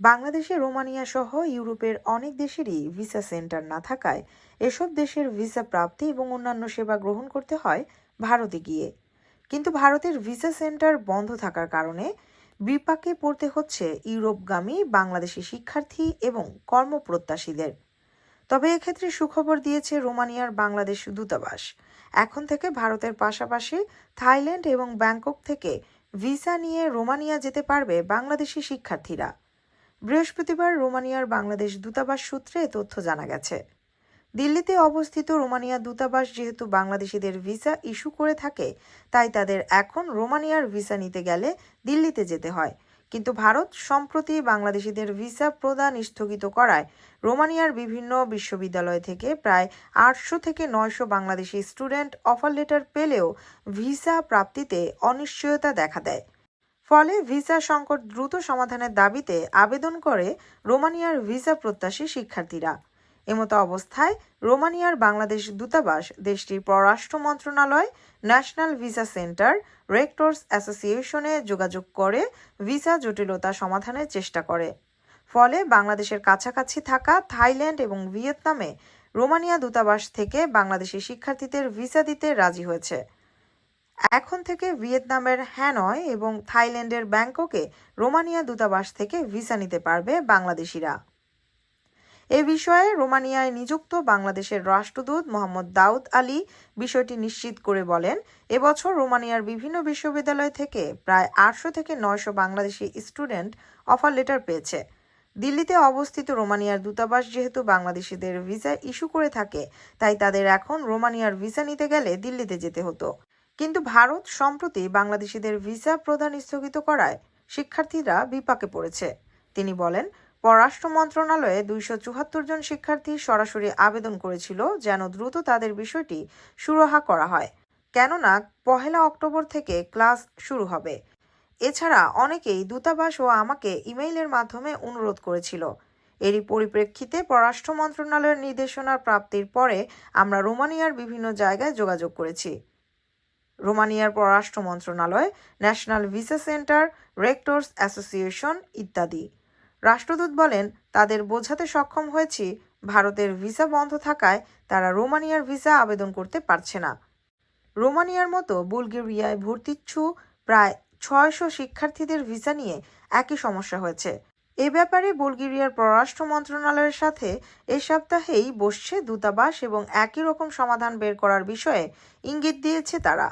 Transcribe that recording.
বাংলাদেশে রোমানিয়া সহ ইউরোপের অনেক দেশেরই ভিসা সেন্টার না থাকায় এসব দেশের ভিসা প্রাপ্তি এবং অন্যান্য সেবা গ্রহণ করতে হয় ভারতে গিয়ে। কিন্তু ভারতের ভিসা সেন্টার বন্ধ থাকার কারণে বিপাকে পড়তে হচ্ছে ইউরোপগামী বাংলাদেশি শিক্ষার্থী এবং কর্মপ্রত্যাশীদের। তবে এক্ষেত্রে সুখবর দিয়েছে রোমানিয়ার বাংলাদেশ দূতাবাস। এখন থেকে ভারতের পাশাপাশি থাইল্যান্ড এবং ব্যাংকক থেকে ভিসা নিয়ে রোমানিয়া যেতে পারবে বাংলাদেশি শিক্ষার্থীরা। বৃহস্পতিবার রোমানিয়ার বাংলাদেশ দূতাবাস সূত্রে এ তথ্য জানা গেছে। দিল্লিতে অবস্থিত রোমানিয়া দূতাবাস যেহেতু বাংলাদেশিদের ভিসা ইস্যু করে থাকে, তাই তাদের এখন রোমানিয়ার ভিসা নিতে গেলে দিল্লিতে যেতে হয়। কিন্তু ভারত সম্প্রতি বাংলাদেশিদের ভিসা প্রদান স্থগিত করায় রোমানিয়ার বিভিন্ন বিশ্ববিদ্যালয় থেকে প্রায় 800 থেকে 900 বাংলাদেশি স্টুডেন্ট অফার লেটার পেলেও ভিসা প্রাপ্তিতে অনিশ্চয়তা দেখা দেয়। ফলে ভিসা সংকট দ্রুত সমাধানের দাবিতে আবেদন করে রোমানিয়ার ভিসা প্রত্যাশী শিক্ষার্থীরা। এমতো অবস্থায় রোমানিয়ার বাংলাদেশ দূতাবাস দেশটির পররাষ্ট্র মন্ত্রণালয়, ন্যাশনাল ভিসা সেন্টার, রেক্টরস অ্যাসোসিয়েশনে যোগাযোগ করে ভিসা জটিলতা সমাধানের চেষ্টা করে। ফলে বাংলাদেশের কাছাকাছি থাকা থাইল্যান্ড এবং ভিয়েতনামে রোমানিয়া দূতাবাস থেকে বাংলাদেশি শিক্ষার্থীদের ভিসা দিতে রাজি হয়েছে। এখন থেকে ভিয়েতনামের হ্যানয় এবং থাইল্যান্ডের ব্যাংককে রোমানিয়া দূতাবাস থেকে ভিসা নিতে পারবে বাংলাদেশিরা। এ বিষয়ে রোমানিয়ায় নিযুক্ত বাংলাদেশের রাষ্ট্রদূত মোহাম্মদ দাউদ আলী বিষয়টি নিশ্চিত করে বলেন, এবছর রোমানিয়ার বিভিন্ন বিশ্ববিদ্যালয় থেকে প্রায় 800 থেকে 900 বাংলাদেশি স্টুডেন্ট অফার লেটার পেয়েছে। দিল্লিতে অবস্থিত রোমানিয়ার দূতাবাস যেহেতু বাংলাদেশিদের ভিসা ইস্যু করে থাকে, তাই তাদের এখন রোমানিয়ার ভিসা নিতে গেলে দিল্লিতে যেতে হতো। কিন্তু ভারত সম্প্রতি বাংলাদেশিদের ভিসা প্রদান স্থগিত করায় শিক্ষার্থীরা বিপাকে পড়েছে। তিনি বলেন, পররাষ্ট্র মন্ত্রণালয়ে 274 জন শিক্ষার্থী সরাসরি আবেদন করেছিল যেন দ্রুত তাদের বিষয়টি সুরাহা করা হয়, কেননা 1 অক্টোবর থেকে ক্লাস শুরু হবে। এছাড়া অনেকেই দূতাবাস ও আমাকে ইমেইলের মাধ্যমে অনুরোধ করেছিল। এরই পরিপ্রেক্ষিতে পররাষ্ট্র মন্ত্রণালয়ের নির্দেশনার প্রাপ্তির পরে আমরা রোমানিয়ার বিভিন্ন জায়গায় যোগাযোগ করেছি। রোমানিয়ার পররাষ্ট্র মন্ত্রণালয়, ন্যাশনাল ভিসা সেন্টার, রেক্টরস অ্যাসোসিয়েশন ইত্যাদি। রাষ্ট্রদূত বলেন, তাদের বোঝাতে সক্ষম হয়েছি ভারতের ভিসা বন্ধ থাকায় তারা রোমানিয়ার ভিসা আবেদন করতে পারছে না। রোমানিয়ার মতো বুলগেরিয়ায় ভর্তিচ্ছু প্রায় 600 শিক্ষার্থীদের ভিসা নিয়ে একই সমস্যা হয়েছে। এ ব্যাপারে বুলগেরিয়ার পররাষ্ট্র মন্ত্রণালয়ের সাথে এ সপ্তাহেই বসছে দূতাবাস এবং একই রকম সমাধান বের করার বিষয়ে ইঙ্গিত দিয়েছে তারা।